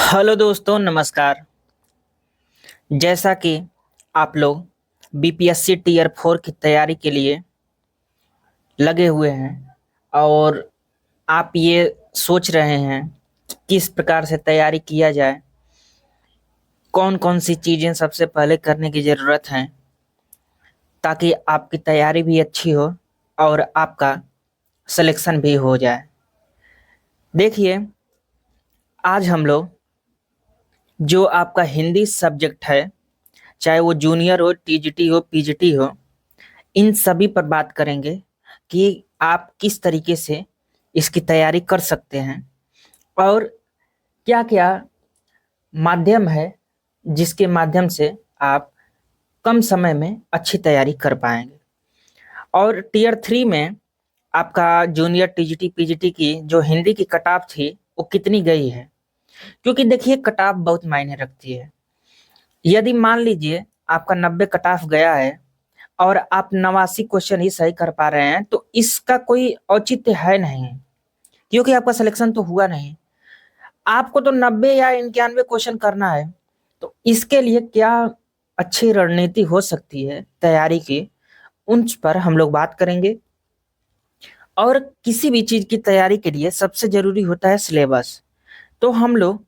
Hello दोस्तों, नमस्कार। जैसा कि आप लोग बीपीएससी टीयर 4 की तैयारी के लिए लगे हुए हैं और आप ये सोच रहे हैं कि किस प्रकार से तैयारी किया जाए, कौन कौन सी चीज़ें सबसे पहले करने की ज़रूरत है ताकि आपकी तैयारी भी अच्छी हो और आपका सिलेक्शन भी हो जाए। देखिए, आज हम लोग जो आपका हिंदी सब्जेक्ट है, चाहे वो जूनियर हो, टीजीटी हो, पीजीटी हो, इन सभी पर बात करेंगे कि आप किस तरीके से इसकी तैयारी कर सकते हैं और क्या-क्या माध्यम है जिसके माध्यम से आप कम समय में अच्छी तैयारी कर पाएंगे। और टीयर 3 में आपका जूनियर टीजीटी पीजीटी की जो हिंदी की कट ऑफ थी वो कितनी गई है, क्योंकि देखिए कट ऑफ बहुत मायने रखती है। यदि मान लीजिए आपका 90 कट ऑफ गया है और आप 89 क्वेश्चन ही सही कर पा रहे हैं तो इसका कोई औचित्य है नहीं, क्योंकि आपका सिलेक्शन तो हुआ नहीं। आपको तो 90 या 91 क्वेश्चन करना है। तो इसके लिए क्या अच्छी रणनीति हो सकती है तैयारी की, उन पर हम लोग बात करेंगे। और किसी भी चीज की तैयारी के लिए सबसे जरूरी होता है सिलेबस। तो हम लोग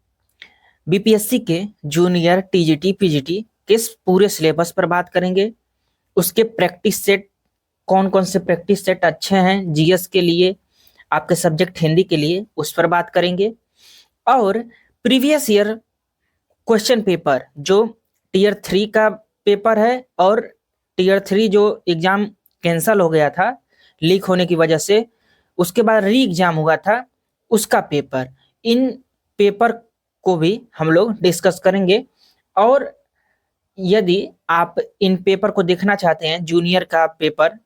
बीपीएससी के जूनियर टीजीटी पीजीटी के इस पूरे सिलेबस पर बात करेंगे। उसके प्रैक्टिस सेट, कौन कौन से प्रैक्टिस सेट अच्छे हैं जीएस के लिए, आपके सब्जेक्ट हिंदी के लिए, उस पर बात करेंगे। और प्रीवियस ईयर क्वेश्चन पेपर जो टीयर 3 का पेपर है और टीयर 3 जो एग्जाम कैंसल हो गया था लीक होने की वजह से, उसके बाद री एग्जाम हुआ था, उसका पेपर, इन पेपर को भी हम लोग डिस्कस करेंगे। और यदि आप इन पेपर को देखना चाहते हैं, जूनियर का पेपर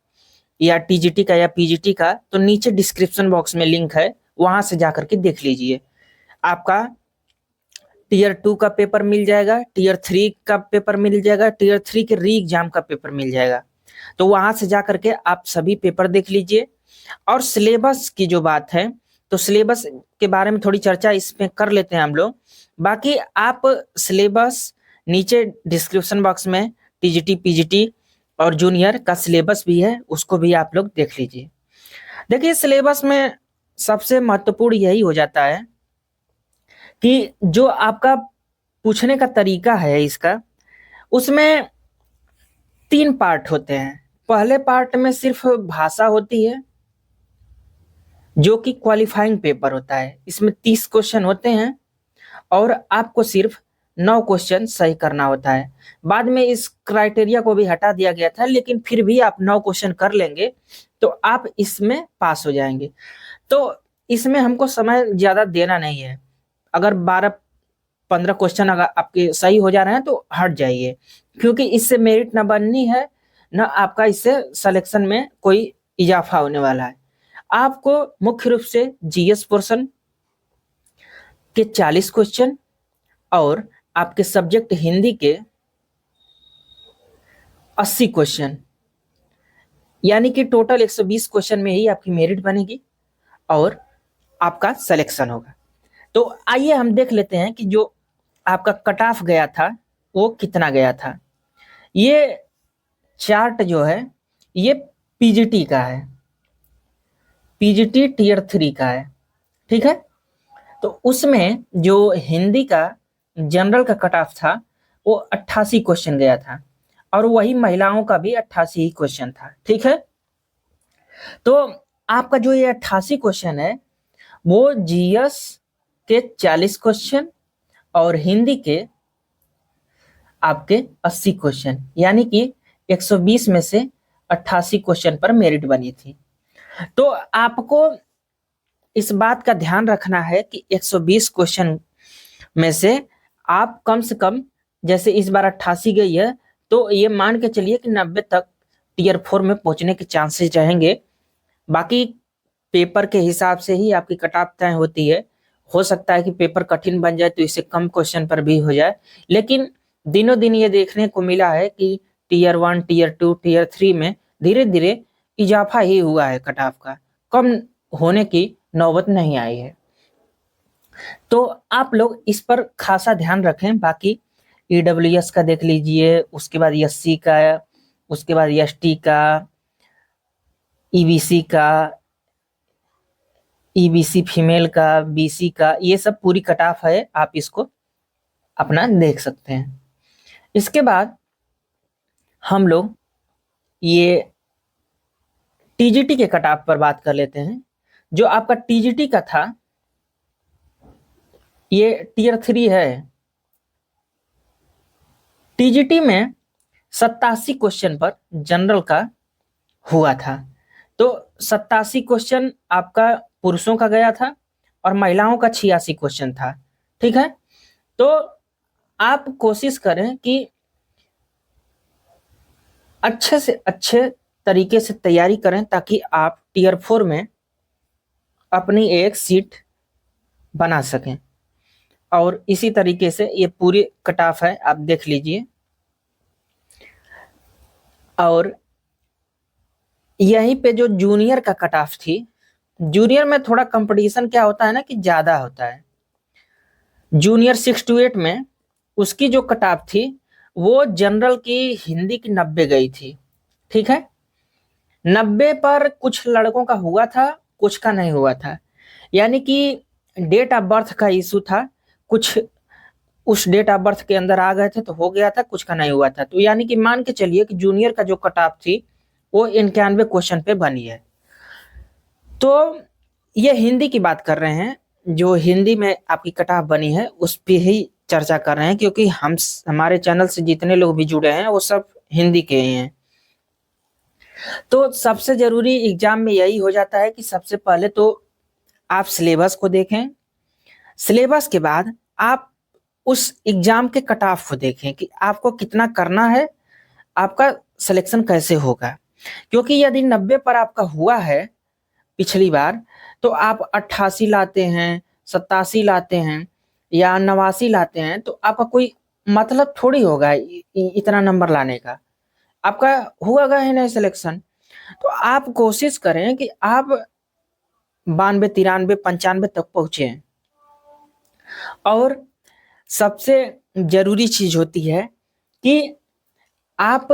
या टीजीटी का या पीजीटी का, तो नीचे डिस्क्रिप्शन बॉक्स में लिंक है, वहां से जाकर के देख लीजिए। आपका टीयर 2 का पेपर मिल जाएगा, टीयर 3 का पेपर मिल जाएगा, टीयर 3 के री एग्जाम का पेपर मिल जाएगा। तो वहां से जाकर के आप सभी पेपर देख लीजिए। और सिलेबस की जो बात है, तो सिलेबस के बारे में थोड़ी चर्चा इसमें कर लेते हैं हम लोग। बाकी आप सिलेबस नीचे डिस्क्रिप्शन बॉक्स में टीजीटी पीजीटी और जूनियर का सिलेबस भी है, उसको भी आप लोग देख लीजिए। देखिए, सिलेबस में सबसे महत्वपूर्ण यही हो जाता है कि जो आपका पूछने का तरीका है इसका, उसमें 3 पार्ट होते हैं। पहले पार्ट में सिर्फ भाषा होती है जो कि क्वालिफाइंग पेपर होता है। इसमें 30 क्वेश्चन होते हैं और आपको सिर्फ 9 क्वेश्चन सही करना होता है। बाद में इस क्राइटेरिया को भी हटा दिया गया था, लेकिन फिर भी आप 9 क्वेश्चन कर लेंगे तो आप इसमें पास हो जाएंगे। तो इसमें हमको समय ज्यादा देना नहीं है। अगर 12-15 क्वेश्चन अगर आपके सही हो जा रहे हैं तो हट जाइए, क्योंकि इससे मेरिट ना बननी है, ना आपका इससे सिलेक्शन में कोई इजाफा होने वाला है। आपको मुख्य रूप से जीएस पोर्शन के 40 क्वेश्चन और आपके सब्जेक्ट हिंदी के 80 क्वेश्चन, यानी कि टोटल 120 क्वेश्चन में ही आपकी मेरिट बनेगी और आपका सिलेक्शन होगा। तो आइए हम देख लेते हैं कि जो आपका कट ऑफ गया था वो कितना गया था। ये चार्ट जो है ये पीजीटी का है, पीजीटी टीयर 3 का है, ठीक है। तो उसमें जो हिंदी का जनरल का कट ऑफ था वो 88 क्वेश्चन गया था और वही महिलाओं का भी 88 ही क्वेश्चन था, ठीक है। तो आपका जो ये 88 क्वेश्चन है वो जीएस के 40 क्वेश्चन और हिंदी के आपके 80 क्वेश्चन, यानी कि 120 में से 88 क्वेश्चन पर मेरिट बनी थी। तो आपको इस बात का ध्यान रखना है कि 120 क्वेश्चन में से आप कम से कम, जैसे इस बार 88 गई है, तो ये मान के चलिए कि 90 तक टीयर 4 में पहुंचने के चांसेस रहेंगे। बाकी पेपर के हिसाब से ही आपकी कट ऑफ तय होती है। हो सकता है कि पेपर कठिन बन जाए तो इससे कम क्वेश्चन पर भी हो जाए, लेकिन दिनों दिन ये देखने को मिला है कि टीयर 1, टीयर 2, टीयर 3 में धीरे धीरे इजाफा ही हुआ है, कट ऑफ का कम होने की नौबत नहीं आई है। तो आप लोग इस पर खासा ध्यान रखें। बाकी ईडब्ल्यूएस का देख लीजिए, उसके बाद एससी का, उसके बाद एसटी का, ईबीसी का, ईबीसी फीमेल का, बीसी का, ये सब पूरी कट ऑफ है, आप इसको अपना देख सकते हैं। इसके बाद हम लोग ये टीजीटी के कट ऑफ पर बात कर लेते हैं। जो आपका टीजीटी का था, ये टीयर 3 है। टीजीटी में 87 क्वेश्चन पर जनरल का हुआ था। तो 87 क्वेश्चन आपका पुरुषों का गया था और महिलाओं का 86 क्वेश्चन था। ठीक है, तो आप कोशिश करें कि अच्छे से अच्छे तरीके से तैयारी करें ताकि आप टीयर 4 में अपनी एक सीट बना सकें। और इसी तरीके से ये पूरी कट ऑफ है, आप देख लीजिए। और यहीं पे जो जूनियर का कट ऑफ थी, जूनियर में थोड़ा कंपटीशन क्या होता है ना कि ज्यादा होता है। जूनियर 6 to 8 में उसकी जो कट ऑफ थी वो जनरल की हिंदी की 90 गई थी। ठीक है, 90 पर कुछ लड़कों का हुआ था, कुछ का नहीं हुआ था। यानी कि डेट ऑफ बर्थ का इशू था, कुछ उस डेट ऑफ बर्थ के अंदर आ गए थे तो हो गया था, कुछ का नहीं हुआ था। तो यानी कि मान के चलिए कि जूनियर का जो कट ऑफ थी वो 91 क्वेश्चन पे बनी है। तो ये हिंदी की बात कर रहे हैं, जो हिंदी में आपकी कट ऑफ बनी है उस पे ही चर्चा कर रहे हैं, क्योंकि हमारे चैनल से जितने लोग भी जुड़े हैं वो सब हिंदी के ही हैं। तो सबसे जरूरी एग्जाम में यही हो जाता है कि सबसे पहले तो आप सिलेबस को देखें, सिलेबस के बाद आप उस एग्जाम के कट ऑफ को देखें कि आपको कितना करना है, आपका सिलेक्शन कैसे होगा। क्योंकि यदि 90 पर आपका हुआ है पिछली बार, तो आप 88 लाते हैं, 87 लाते हैं या 89 लाते हैं, तो आपका कोई मतलब थोड़ी होगा इतना नंबर लाने का, आपका हुआ ही नहीं सिलेक्शन। तो आप कोशिश करें कि आप 92, 93, 95 तक पहुंचे। और सबसे जरूरी चीज होती है कि आप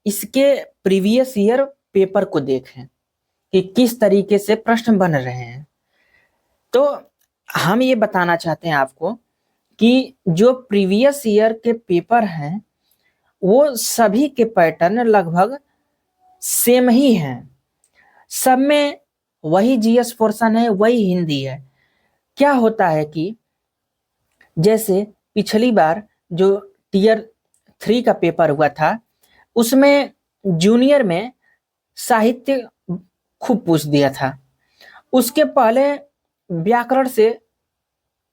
इसके प्रीवियस ईयर पेपर को देखें कि किस तरीके से प्रश्न बन रहे हैं। तो हम ये बताना चाहते हैं आपको कि जो प्रीवियस ईयर के पेपर हैं वो सभी के पैटर्न लगभग सेम ही हैं, सब में वही जीएस पोर्शन है, वही हिंदी है। क्या होता है कि जैसे पिछली बार जो टीयर 3 का पेपर हुआ था उसमें जूनियर में साहित्य खूब पूछ दिया था, उसके पहले व्याकरण से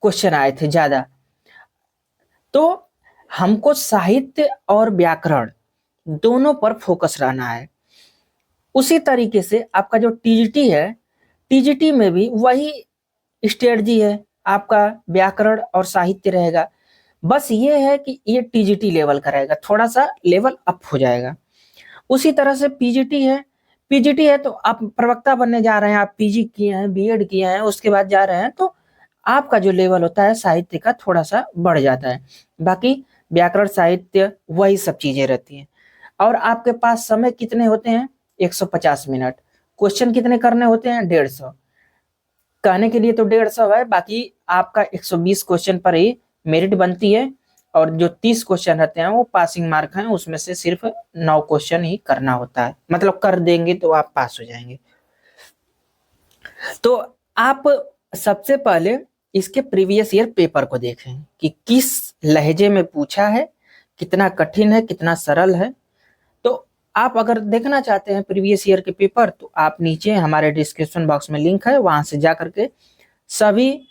क्वेश्चन आए थे ज्यादा। तो हमको साहित्य और व्याकरण दोनों पर फोकस रहना है। उसी तरीके से आपका जो टीजीटी है, टीजीटी में भी वही स्ट्रेटजी है, आपका व्याकरण और साहित्य रहेगा। बस ये है कि ये टीजीटी लेवल का रहेगा, थोड़ा सा लेवल अप हो जाएगा। उसी तरह से पीजीटी है, पीजीटी है तो आप प्रवक्ता बनने जा रहे हैं, आप पीजी किए हैं, बीएड किए हैं, उसके बाद जा रहे हैं, तो आपका जो लेवल होता है साहित्य का थोड़ा सा बढ़ जाता है। बाकी व्याकरण साहित्य वही सब चीजें रहती हैं। और आपके पास समय कितने होते हैं? 150 मिनट। क्वेश्चन कितने करने होते हैं? 150। कहने के लिए तो 150 है, बाकी आपका 120 क्वेश्चन पर ही मेरिट बनती है। और जो 30 क्वेश्चन रहते हैं वो पासिंग मार्क हैं, उसमें से सिर्फ 9 क्वेश्चन ही करना होता है, मतलब कर देंगे तो आप पास हो जाएंगे। तो आप सबसे पहले इसके प्रीवियस ईयर पेपर को देखें कि किस लहजे में पूछा है, कितना कठिन है, कितना सरल है। तो आप अगर देखना चाहते हैं प्रीवियस ईयर के पेपर, तो आप नीचे हमारे डिस्क्रिप्शन बॉक्स में लिंक है, वहां से जा करके सभी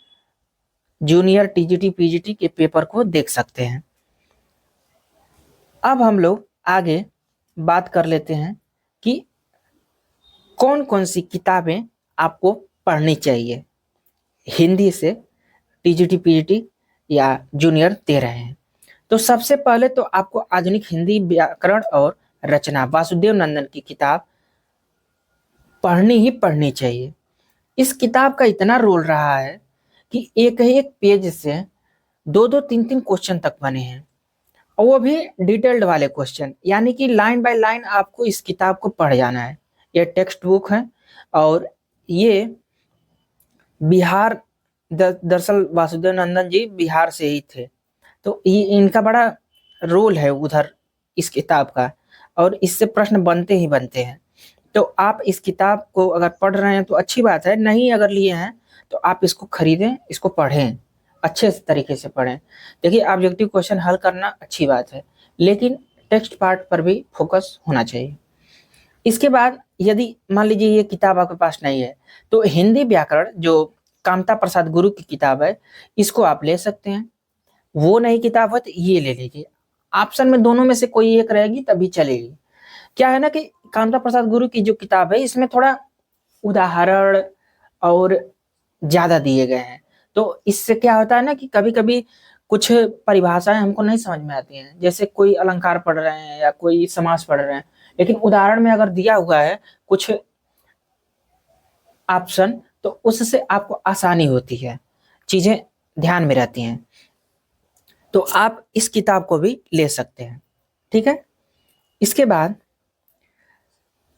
जूनियर टीजीटी पीजीटी के पेपर को देख सकते हैं। अब हम लोग आगे बात कर लेते हैं कि कौन कौन सी किताबें आपको पढ़नी चाहिए हिंदी से, टीजीटी पीजीटी या जूनियर दे रहे हैं। तो सबसे पहले तो आपको आधुनिक हिंदी व्याकरण और रचना वासुदेव नंदन की किताब पढ़नी ही पढ़नी चाहिए। इस किताब का इतना रोल रहा है कि एक एक पेज से 2-2 3-3 क्वेश्चन तक बने हैं, और वो भी डिटेल्ड वाले क्वेश्चन, यानी कि लाइन बाय लाइन आपको इस किताब को पढ़ जाना है। ये टेक्स्ट बुक है, और ये बिहार, दरअसल वासुदेव नंदन जी बिहार से ही थे, तो ये इनका बड़ा रोल है उधर इस किताब का, और इससे प्रश्न बनते ही बनते हैं। तो आप इस किताब को अगर पढ़ रहे हैं तो अच्छी बात है, नहीं अगर लिए हैं तो आप इसको खरीदें, इसको पढ़ें, अच्छे तरीके से पढ़ें। देखिए, ऑब्जेक्टिव क्वेश्चन हल करना अच्छी बात है, लेकिन टेक्स्ट पार्ट पर भी फोकस होना चाहिए। इसके बाद यदि मान लीजिए ये किताब आपके पास नहीं है, तो हिंदी व्याकरण जो कामता प्रसाद गुरु की किताब है, इसको आप ले सकते हैं। वो नहीं किताब है तो ये ले लीजिए। ऑप्शन में दोनों में से कोई एक रहेगी तभी चलेगी। क्या है ना कि कामता प्रसाद गुरु की जो किताब है, इसमें थोड़ा उदाहरण और ज्यादा दिए गए हैं, तो इससे क्या होता है ना कि कभी कभी कुछ परिभाषाएं हमको नहीं समझ में आती हैं, जैसे कोई अलंकार पढ़ रहे हैं या कोई समास पढ़ रहे हैं, लेकिन उदाहरण में अगर दिया हुआ है कुछ ऑप्शन, तो उससे आपको आसानी होती है, चीजें ध्यान में रहती हैं। तो आप इस किताब को भी ले सकते हैं, ठीक है। इसके बाद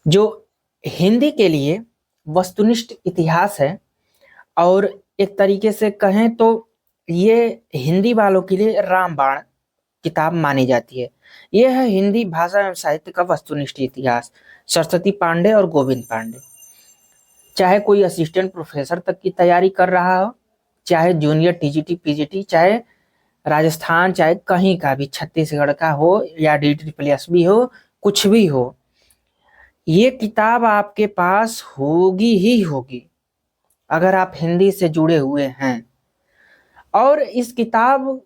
जो हिंदी के लिए वस्तुनिष्ठ इतिहास है, और एक तरीके से कहें तो ये हिंदी वालों के लिए रामबाण किताब मानी जाती है। यह है हिंदी भाषा एवं साहित्य का वस्तुनिष्ठ इतिहास, सरस्वती पांडे और गोविंद पांडे। चाहे कोई असिस्टेंट प्रोफेसर तक की तैयारी कर रहा हो, चाहे जूनियर टीजीटी पीजीटी, चाहे राजस्थान, चाहे कहीं का भी, छत्तीसगढ़ का हो या DSSB भी हो, कुछ भी हो, ये किताब आपके पास होगी ही होगी अगर आप हिंदी से जुड़े हुए हैं। और इस किताब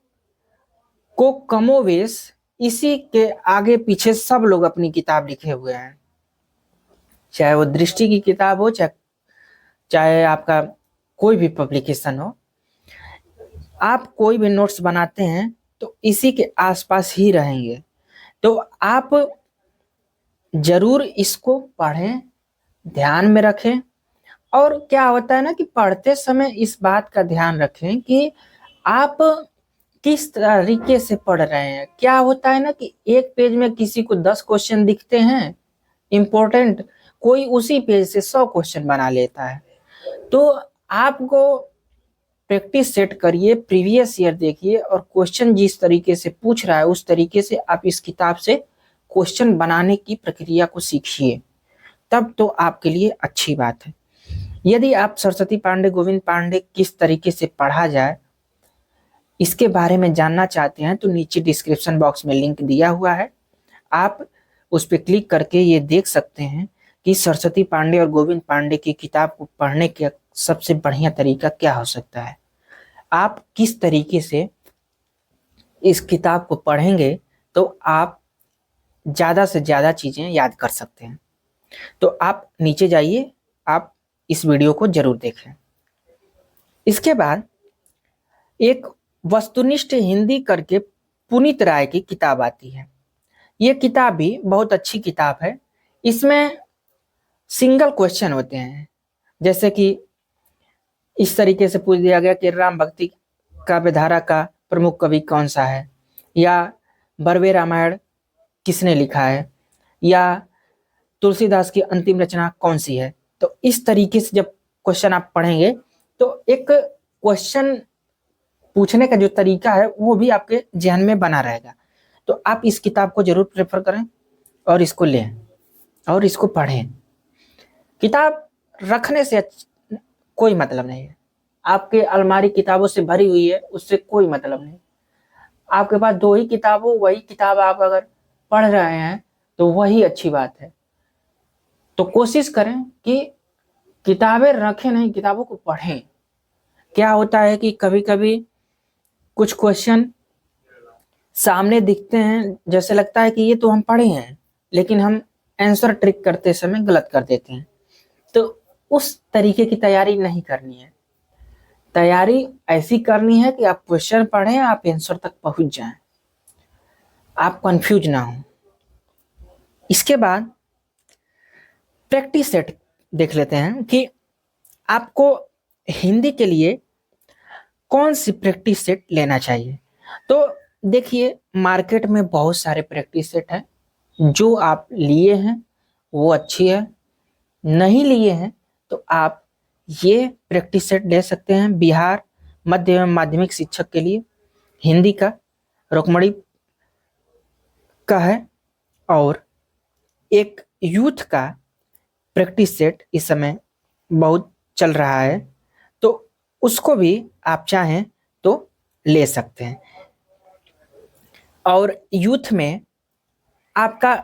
को कमोवेश इसी के आगे पीछे सब लोग अपनी किताब लिखे हुए हैं, चाहे वो दृष्टि की किताब हो, चाहे चाहे आपका कोई भी पब्लिकेशन हो। आप कोई भी नोट्स बनाते हैं तो इसी के आसपास ही रहेंगे, तो आप जरूर इसको पढ़ें, ध्यान में रखें। और क्या होता है ना कि पढ़ते समय इस बात का ध्यान रखें कि आप किस तरीके से पढ़ रहे हैं। क्या होता है ना कि एक पेज में किसी को 10 क्वेश्चन दिखते हैं इंपॉर्टेंट, कोई उसी पेज से 100 क्वेश्चन बना लेता है। तो आपको प्रैक्टिस सेट करिए, प्रीवियस ईयर देखिए, और क्वेश्चन जिस तरीके से पूछ रहा है उस तरीके से आप इस किताब से क्वेश्चन बनाने की प्रक्रिया को सीखिए, तब तो आपके लिए अच्छी बात है। यदि आप सरस्वती पांडे, गोविंद पांडे किस तरीके से पढ़ा जाए इसके बारे में जानना चाहते हैं, तो नीचे डिस्क्रिप्शन बॉक्स में लिंक दिया हुआ है, आप उस पर क्लिक करके ये देख सकते हैं कि सरस्वती पांडे और गोविंद पांडे की किताब को पढ़ने का सबसे बढ़िया तरीका क्या हो सकता है। आप किस तरीके से इस किताब को पढ़ेंगे तो आप ज़्यादा से ज़्यादा चीज़ें याद कर सकते हैं। तो आप नीचे जाइए, आप इस वीडियो को जरूर देखें। इसके बाद एक वस्तुनिष्ठ हिंदी करके पुनीत राय की किताब आती है। ये किताब भी बहुत अच्छी किताब है। इसमें सिंगल क्वेश्चन होते हैं, जैसे कि इस तरीके से पूछ दिया गया कि राम भक्ति काव्यधारा का प्रमुख कवि कौन सा है, या बरवे रामायण किसने लिखा है, या तुलसीदास की अंतिम रचना कौन सी है। तो इस तरीके से जब क्वेश्चन आप पढ़ेंगे तो एक क्वेश्चन पूछने का जो तरीका है वो भी आपके ध्यान में बना रहेगा। तो आप इस किताब को जरूर प्रेफर करें और इसको लें और इसको पढ़ें। किताब रखने से कोई मतलब नहीं है, आपके अलमारी किताबों से भरी हुई है उससे कोई मतलब नहीं। आपके पास 2 ही किताब हो, वही किताब आप अगर पढ़ रहे हैं तो वही अच्छी बात है। तो कोशिश करें कि किताबें रखें नहीं, किताबों को पढ़ें। क्या होता है कि कभी कभी कुछ क्वेश्चन सामने दिखते हैं, जैसे लगता है कि ये तो हम पढ़े हैं, लेकिन हम आंसर ट्रिक करते समय गलत कर देते हैं। तो उस तरीके की तैयारी नहीं करनी है। तैयारी ऐसी करनी है कि आप क्वेश्चन पढ़ें, आप आंसर तक पहुंच जाएं, आप कंफ्यूज ना हो। इसके बाद प्रैक्टिस सेट देख लेते हैं कि आपको हिंदी के लिए कौन सी प्रैक्टिस सेट लेना चाहिए। तो देखिए, मार्केट में बहुत सारे प्रैक्टिस सेट हैं, जो आप लिए हैं वो अच्छी है, नहीं लिए हैं तो आप ये प्रैक्टिस सेट ले सकते हैं। बिहार मध्य एवं माध्यमिक शिक्षक के लिए हिंदी का रुक्मणी का है, और एक यूथ का प्रैक्टिस सेट इस समय बहुत चल रहा है, तो उसको भी आप चाहें तो ले सकते हैं। और यूथ में आपका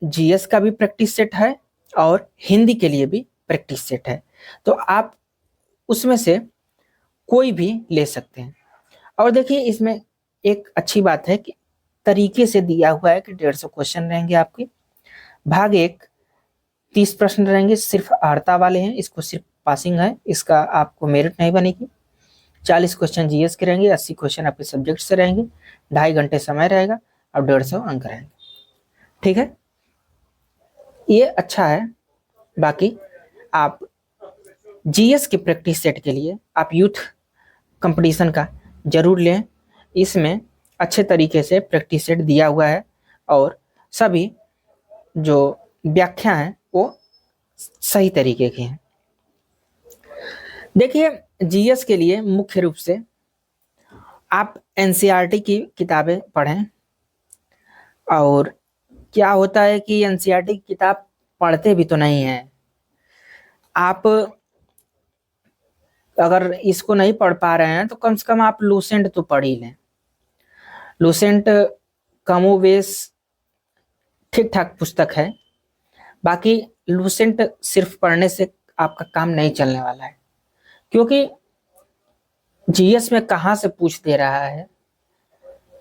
जीएस का भी प्रैक्टिस सेट है और हिंदी के लिए भी प्रैक्टिस सेट है, तो आप उसमें से कोई भी ले सकते हैं। और देखिए, इसमें एक अच्छी बात है कि तरीके से दिया हुआ है कि 150 क्वेश्चन रहेंगे आपके। भाग 1 30 प्रश्न रहेंगे, सिर्फ अर्हता वाले हैं, इसको सिर्फ पासिंग है, इसका आपको मेरिट नहीं बनेगी। 40 क्वेश्चन जीएस के रहेंगे, 80 क्वेश्चन आपके सब्जेक्ट से रहेंगे, 2.5 घंटे समय रहेगा और 150 अंक रहेंगे। ठीक है, ये अच्छा है। बाकी आप जीएस के प्रैक्टिस सेट के लिए आप यूथ कंपटीशन का जरूर लें, इसमें अच्छे तरीके से प्रैक्टिस सेट दिया हुआ है और सभी जो व्याख्या हैं वो सही तरीके की हैं। देखिए, जीएस के लिए मुख्य रूप से आप एनसीईआरटी की किताबें पढ़ें। और क्या होता है कि एनसीईआरटी की किताब पढ़ते भी तो नहीं हैं आप। अगर इसको नहीं पढ़ पा रहे हैं तो कम से कम आप लूसेंट तो पढ़ ही लें। लूसेंट कमोबेश ठीक ठाक पुस्तक है, बाकी लूसेंट सिर्फ पढ़ने से आपका काम नहीं चलने वाला है, क्योंकि जीएस में कहाँ से पूछ दे रहा है,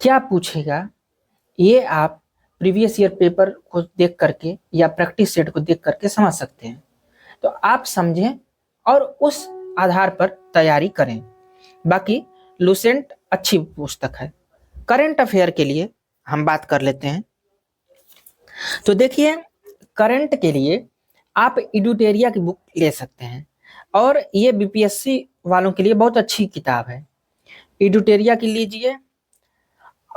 क्या पूछेगा, ये आप प्रीवियस ईयर पेपर को देख करके या प्रैक्टिस सेट को देख करके समझ सकते हैं। तो आप समझें और उस आधार पर तैयारी करें। बाकी लूसेंट अच्छी पुस्तक है। करंट अफेयर के लिए हम बात कर लेते हैं। तो देखिए, करंट के लिए आप एडुटेरिया की बुक ले सकते हैं, और ये बीपीएससी वालों के लिए बहुत अच्छी किताब है, एडुटेरिया की लीजिए।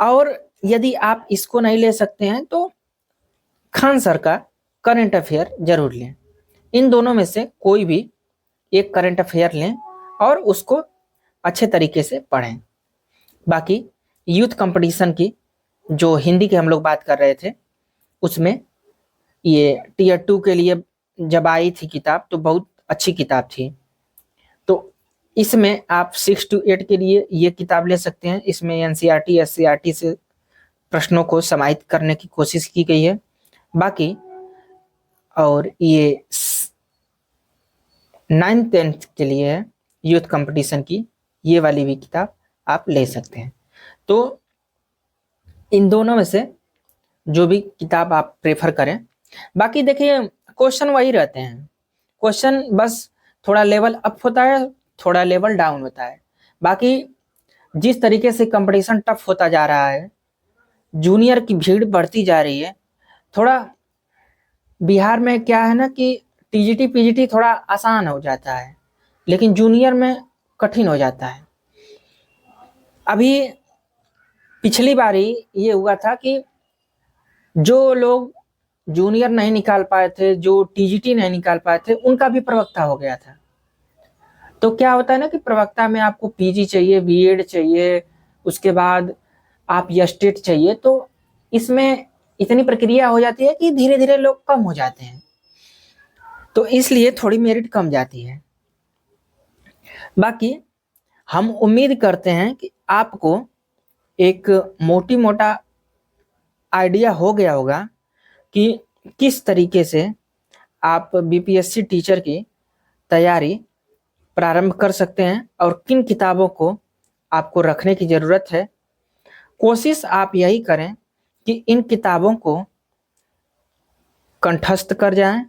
और यदि आप इसको नहीं ले सकते हैं तो खान सर का करंट अफेयर जरूर लें। इन दोनों में से कोई भी एक करंट अफेयर लें और उसको अच्छे तरीके से पढ़ें। बाकी यूथ कंपटीशन की जो हिंदी की हम लोग बात कर रहे थे, उसमें ये टीयर 2 के लिए जब आई थी किताब तो बहुत अच्छी किताब थी। तो इसमें आप 6 to 8 के लिए ये किताब ले सकते हैं। इसमें एनसीईआरटी एससीईआरटी से प्रश्नों को समाहित करने की कोशिश की गई है। बाकी और ये 9th 10th के लिए है यूथ कंपटीशन की, ये वाली भी किताब आप ले सकते हैं। तो इन दोनों में से जो भी किताब आप प्रेफर करें। बाकी देखिए, क्वेश्चन वही रहते हैं, क्वेश्चन बस थोड़ा लेवल अप होता है, थोड़ा लेवल डाउन होता है। बाकी जिस तरीके से कंपटीशन टफ होता जा रहा है, जूनियर की भीड़ बढ़ती जा रही है, थोड़ा बिहार में क्या है ना कि टीजीटी पीजीटी थोड़ा आसान हो जाता है, लेकिन जूनियर में कठिन हो जाता है। अभी पिछली बारी ये हुआ था कि जो लोग जूनियर नहीं निकाल पाए थे, जो टीजीटी नहीं निकाल पाए थे, उनका भी प्रवक्ता हो गया था। तो क्या होता है ना कि प्रवक्ता में आपको पीजी चाहिए, बीएड चाहिए, उसके बाद आप स्टेट चाहिए, तो इसमें इतनी प्रक्रिया हो जाती है कि धीरे धीरे लोग कम हो जाते हैं, तो इसलिए थोड़ी मेरिट कम जाती है। बाकी हम उम्मीद करते हैं कि आपको एक मोटी मोटा आइडिया हो गया होगा कि किस तरीके से आप बीपीएससी टीचर की तैयारी प्रारंभ कर सकते हैं और किन किताबों को आपको रखने की ज़रूरत है। कोशिश आप यही करें कि इन किताबों को कंठस्थ कर जाएं।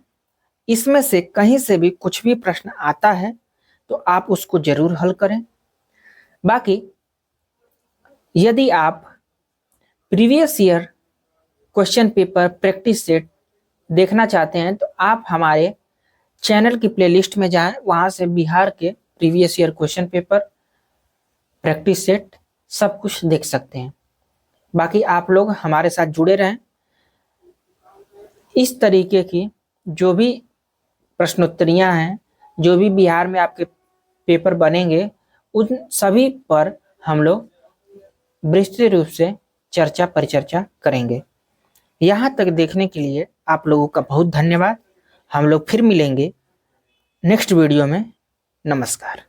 इसमें से कहीं से भी कुछ भी प्रश्न आता है तो आप उसको जरूर हल करें। बाकी यदि आप previous year question paper practice set देखना चाहते हैं तो आप हमारे चैनल की प्लेलिस्ट में जाएं, वहां से बिहार के previous year question paper practice set सब कुछ देख सकते हैं। बाकी आप लोग हमारे साथ जुड़े रहें। इस तरीके की जो भी प्रश्नोत्तरियां हैं, जो भी बिहार में आपके पेपर बनेंगे, उन सभी पर हम लोग विस्तृत रूप से चर्चा परिचर्चा करेंगे। यहाँ तक देखने के लिए आप लोगों का बहुत धन्यवाद। हम लोग फिर मिलेंगे नेक्स्ट वीडियो में। नमस्कार।